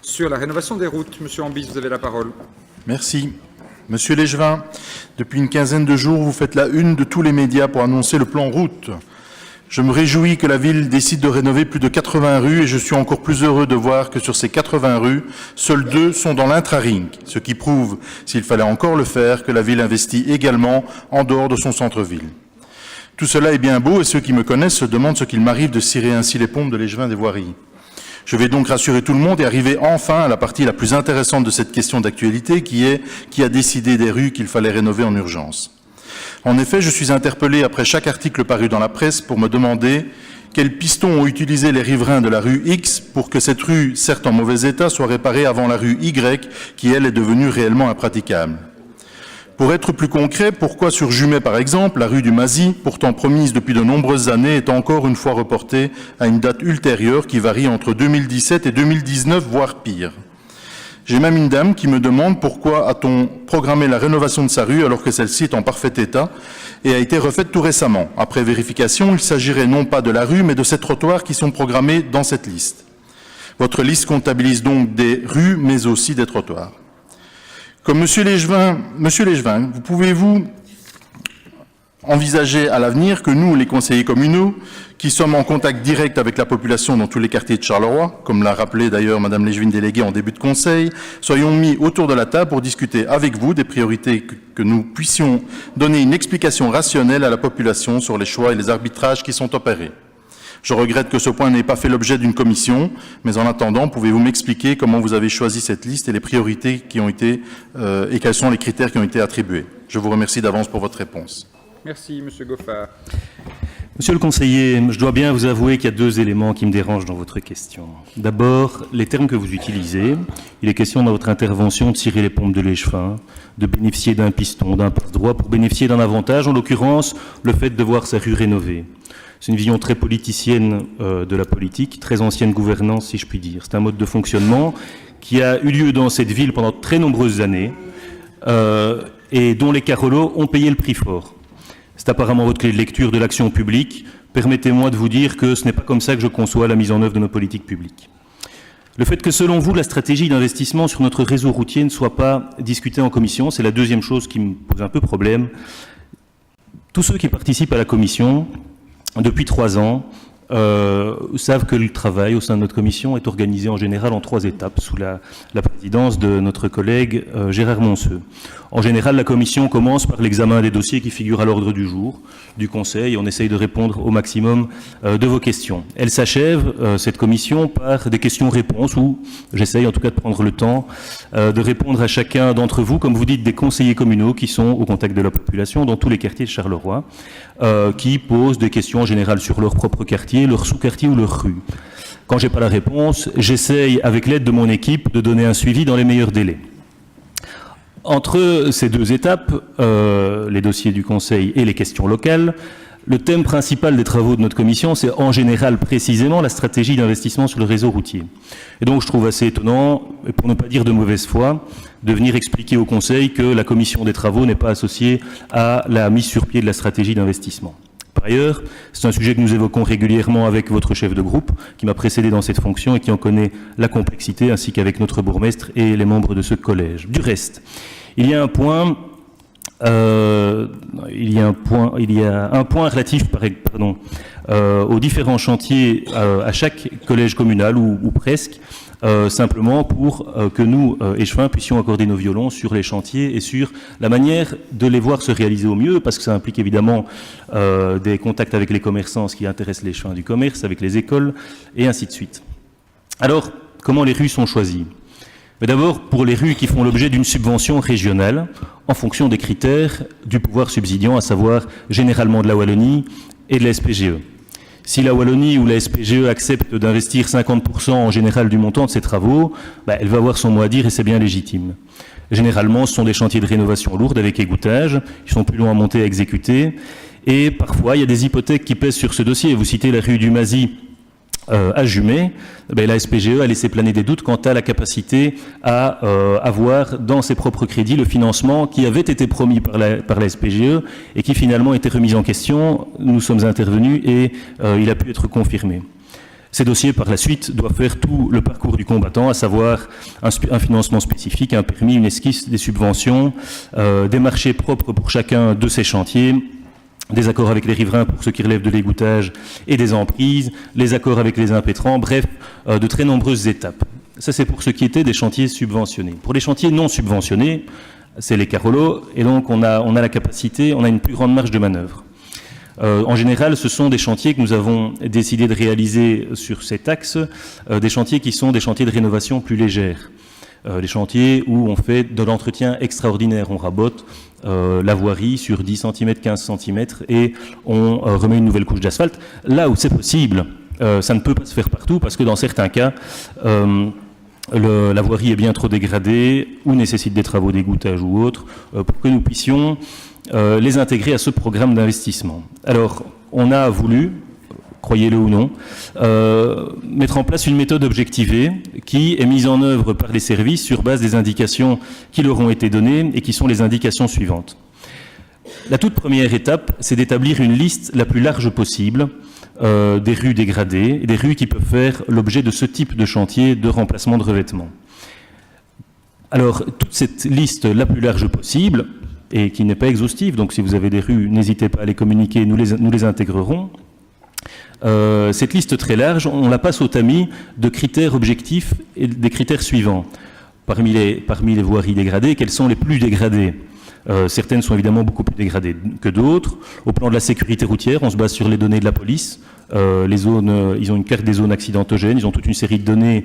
Sur la rénovation des routes, Monsieur Ambis, vous avez la parole. Merci. Monsieur Legevin, depuis une quinzaine de jours, vous faites la une de tous les médias pour annoncer le plan route. Je me réjouis que la ville décide de rénover plus de 80 rues et je suis encore plus heureux de voir que sur ces 80 rues, seules 2 sont dans l'intra-ring, ce qui prouve, s'il fallait encore le faire, que la ville investit également en dehors de son centre-ville. Tout cela est bien beau et ceux qui me connaissent se demandent ce qu'il m'arrive de cirer ainsi les pompes de Legevin des voiries. Je vais donc rassurer tout le monde et arriver enfin à la partie la plus intéressante de cette question d'actualité qui est qui a décidé des rues qu'il fallait rénover en urgence. En effet, je suis interpellé après chaque article paru dans la presse pour me demander quels pistons ont utilisé les riverains de la rue X pour que cette rue, certes en mauvais état, soit réparée avant la rue Y qui, elle, est devenue réellement impraticable. Pour être plus concret, pourquoi sur Jumet, par exemple, la rue du Mazy, pourtant promise depuis de nombreuses années, est encore une fois reportée à une date ultérieure qui varie entre 2017 et 2019, voire pire. J'ai même une dame qui me demande pourquoi a-t-on programmé la rénovation de sa rue alors que celle-ci est en parfait état et a été refaite tout récemment. Après vérification, il s'agirait non pas de la rue, mais de ces trottoirs qui sont programmés dans cette liste. Votre liste comptabilise donc des rues, mais aussi des trottoirs. Comme Monsieur Legevin, vous pouvez-vous envisager à l'avenir que nous, les conseillers communaux, qui sommes en contact direct avec la population dans tous les quartiers de Charleroi, comme l'a rappelé d'ailleurs Madame Legevin déléguée en début de conseil, soyons mis autour de la table pour discuter avec vous des priorités que nous puissions donner une explication rationnelle à la population sur les choix et les arbitrages qui sont opérés. Je regrette que ce point n'ait pas fait l'objet d'une commission, mais en attendant, pouvez-vous m'expliquer comment vous avez choisi cette liste et les priorités qui ont été et quels sont les critères qui ont été attribués? Je vous remercie d'avance pour votre réponse. Merci, Monsieur Goffard. Monsieur le conseiller, je dois bien vous avouer qu'il y a 2 éléments qui me dérangent dans votre question. D'abord, les termes que vous utilisez. Il est question dans votre intervention de cirer les pompes de Legevin, de bénéficier d'un piston, d'un passe-droit pour bénéficier d'un avantage, en l'occurrence le fait de voir sa rue rénovée. C'est une vision très politicienne de la politique, très ancienne gouvernance, si je puis dire. C'est un mode de fonctionnement qui a eu lieu dans cette ville pendant très nombreuses années et dont les Carolos ont payé le prix fort. C'est apparemment votre clé de lecture de l'action publique. Permettez-moi de vous dire que ce n'est pas comme ça que je conçois la mise en œuvre de nos politiques publiques. Le fait que, selon vous, la stratégie d'investissement sur notre réseau routier ne soit pas discutée en commission, c'est la deuxième chose qui me pose un peu problème. Tous ceux qui participent à la commission, depuis 3 ans, savent que le travail au sein de notre commission est organisé en général en 3 étapes, sous la présidence de notre collègue Gérard Monceux. En général, la commission commence par l'examen des dossiers qui figurent à l'ordre du jour du Conseil et on essaye de répondre au maximum de vos questions. Elle s'achève, cette commission, par des questions-réponses où j'essaye en tout cas de prendre le temps de répondre à chacun d'entre vous, comme vous dites, des conseillers communaux qui sont au contact de la population dans tous les quartiers de Charleroi, qui posent des questions en général sur leur propre quartier, leur sous-quartier ou leur rue. Quand j'ai pas la réponse, j'essaye, avec l'aide de mon équipe, de donner un suivi dans les meilleurs délais. Entre ces 2 étapes, les dossiers du Conseil et les questions locales, le thème principal des travaux de notre commission, c'est en général précisément la stratégie d'investissement sur le réseau routier. Et donc je trouve assez étonnant, et pour ne pas dire de mauvaise foi, de venir expliquer au Conseil que la commission des travaux n'est pas associée à la mise sur pied de la stratégie d'investissement. Par ailleurs, c'est un sujet que nous évoquons régulièrement avec votre chef de groupe, qui m'a précédé dans cette fonction et qui en connaît la complexité, ainsi qu'avec notre bourgmestre et les membres de ce collège. Du reste, il y a un point relatif aux différents chantiers à chaque collège communal ou presque, simplement pour que nous, échevins, puissions accorder nos violons sur les chantiers et sur la manière de les voir se réaliser au mieux, parce que ça implique évidemment des contacts avec les commerçants, ce qui intéresse les échevins du commerce, avec les écoles, et ainsi de suite. Alors, comment les rues sont choisies? Mais d'abord, pour les rues qui font l'objet d'une subvention régionale, en fonction des critères du pouvoir subsidiant, à savoir généralement de la Wallonie et de la SPGE. Si la Wallonie ou la SPGE accepte d'investir 50% en général du montant de ces travaux, elle va avoir son mot à dire et c'est bien légitime. Généralement, ce sont des chantiers de rénovation lourde avec égouttage, ils sont plus longs à monter, à exécuter, et parfois il y a des hypothèques qui pèsent sur ce dossier. Vous citez la rue du Mazy à Jumet, la SPGE a laissé planer des doutes quant à la capacité à avoir dans ses propres crédits le financement qui avait été promis par la SPGE et qui finalement était remis en question. Nous sommes intervenus et il a pu être confirmé. Ces dossiers, par la suite, doivent faire tout le parcours du combattant, à savoir un financement spécifique, un permis, une esquisse, des subventions, des marchés propres pour chacun de ces chantiers, des accords avec les riverains pour ce qui relève de l'égouttage et des emprises, les accords avec les impétrants, bref, de très nombreuses étapes. Ça, c'est pour ce qui était des chantiers subventionnés. Pour les chantiers non subventionnés, c'est les Carolos, et donc on a la capacité, on a une plus grande marge de manœuvre. En général, ce sont des chantiers que nous avons décidé de réaliser sur cet axe, des chantiers qui sont des chantiers de rénovation plus légères. Les chantiers où on fait de l'entretien extraordinaire, on rabote la voirie sur 10 cm, 15 cm et on remet une nouvelle couche d'asphalte. Là où c'est possible, ça ne peut pas se faire partout parce que dans certains cas, la voirie est bien trop dégradée ou nécessite des travaux d'égouttage ou autres pour que nous puissions les intégrer à ce programme d'investissement. Alors, on a voulu, croyez-le ou non, mettre en place une méthode objectivée qui est mise en œuvre par les services sur base des indications qui leur ont été données et qui sont les indications suivantes. La toute première étape, c'est d'établir une liste la plus large possible des rues dégradées et des rues qui peuvent faire l'objet de ce type de chantier de remplacement de revêtement. Alors, toute cette liste la plus large possible, et qui n'est pas exhaustive, donc si vous avez des rues, n'hésitez pas à les communiquer, nous les intégrerons. Cette liste très large, on la passe au tamis de critères objectifs et des critères suivants. Parmi les voiries dégradées, quelles sont les plus dégradées ? Certaines sont évidemment beaucoup plus dégradées que d'autres. Au plan de la sécurité routière, on se base sur les données de la police. Ils ont une carte des zones accidentogènes, ils ont toute une série de données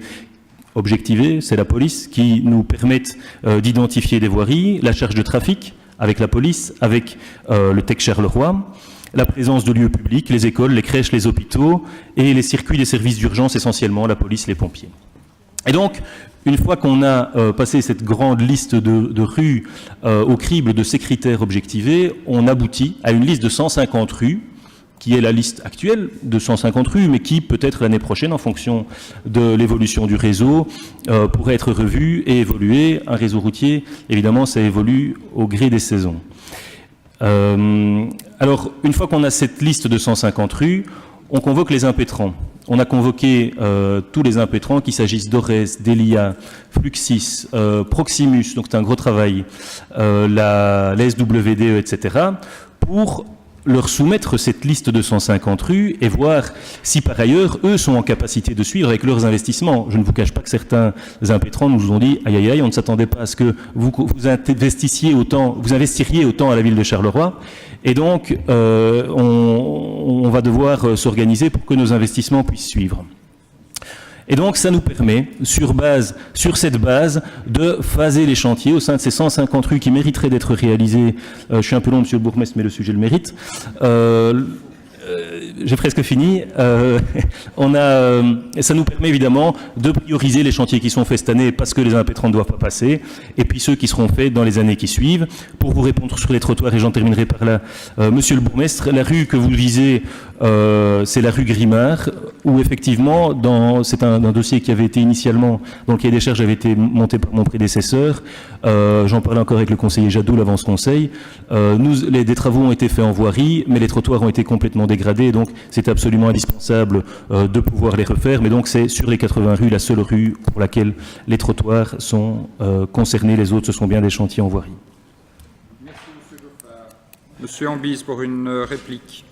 objectivées, c'est la police, qui nous permettent d'identifier des voiries, la charge de trafic avec la police, avec le TEC Charleroi, la présence de lieux publics, les écoles, les crèches, les hôpitaux et les circuits des services d'urgence, essentiellement la police, les pompiers. Et donc, une fois qu'on a passé cette grande liste de rues au crible de ces critères objectivés, on aboutit à une liste de 150 rues, qui est la liste actuelle de 150 rues, mais qui, peut-être l'année prochaine, en fonction de l'évolution du réseau, pourrait être revue et évoluer. Un réseau routier, évidemment, ça évolue au gré des saisons. Alors, une fois qu'on a cette liste de 150 rues, on convoque les impétrants. On a convoqué tous les impétrants, qu'il s'agisse d'Ores, d'Elia, Fluxis, Proximus, donc c'est un gros travail, la SWDE, etc., pour leur soumettre cette liste de 150 rues et voir si par ailleurs, eux sont en capacité de suivre avec leurs investissements. Je ne vous cache pas que certains impétrants nous ont dit « Aïe, aïe, aïe, on ne s'attendait pas à ce que vous investiriez autant à la ville de Charleroi ». Et donc, on va devoir s'organiser pour que nos investissements puissent suivre. Et donc, ça nous permet, sur cette base, de phaser les chantiers au sein de ces 150 rues qui mériteraient d'être réalisées. Je suis un peu long, monsieur le bourgmestre, mais le sujet le mérite. J'ai presque fini. Ça nous permet évidemment de prioriser les chantiers qui sont faits cette année parce que les impétrants ne doivent pas passer, et puis ceux qui seront faits dans les années qui suivent. Pour vous répondre sur les trottoirs, et j'en terminerai par là, monsieur le bourgmestre, la rue que vous visez, c'est la rue Grimard, où effectivement, c'est un dossier qui avait été initialement, dont le cahier des charges avait été monté par mon prédécesseur. J'en parlais encore avec le conseiller Jadot, l'avance-conseil. Des travaux ont été faits en voirie, mais les trottoirs ont été complètement dégradés, donc c'est absolument indispensable de pouvoir les refaire. Mais donc c'est sur les 80 rues, la seule rue pour laquelle les trottoirs sont concernés. Les autres, ce sont bien des chantiers en voirie. Merci, monsieur Goffard. Monsieur Ambise, pour une réplique.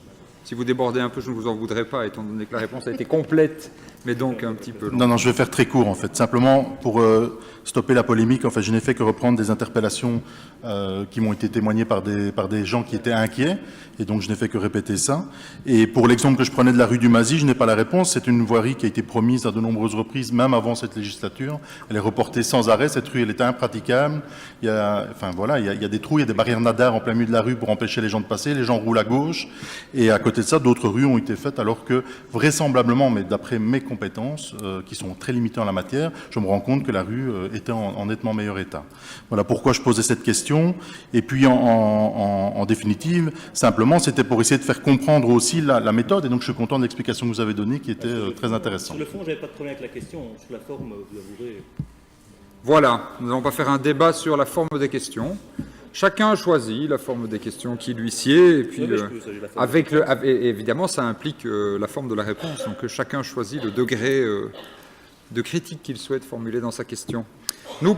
Si vous débordez un peu, je ne vous en voudrais pas, étant donné que la réponse a été complète, mais donc un petit peu longue. Non, je vais faire très court, en fait. Simplement, pour stopper la polémique, en fait, je n'ai fait que reprendre des interpellations qui m'ont été témoignées par des gens qui étaient inquiets, et donc je n'ai fait que répéter ça. Et pour l'exemple que je prenais de la rue du Mazy, je n'ai pas la réponse. C'est une voirie qui a été promise à de nombreuses reprises, même avant cette législature. Elle est reportée sans arrêt. Cette rue, elle était impraticable. Il y a des trous, il y a des barrières nadar en plein milieu de la rue pour empêcher les gens de passer. Les gens roulent à gauche. Et à côté de ça, d'autres rues ont été faites, alors que, vraisemblablement, mais d'après mes compétences, qui sont très limitées en la matière, je me rends compte que la rue était en nettement meilleur état. Voilà pourquoi je posais cette question. Et puis, en définitive, simplement, c'était pour essayer de faire comprendre aussi la méthode. Et donc, je suis content de l'explication que vous avez donnée, qui était très intéressante. Sur le fond, je n'avais pas de problème avec la question. Sur la forme, vous avouerez. Voilà, nous n'allons pas faire un débat sur la forme des questions. Chacun choisit la forme des questions qui lui sied, et puis évidemment, ça implique la forme de la réponse. Donc chacun choisit le degré de critique qu'il souhaite formuler dans sa question. Nous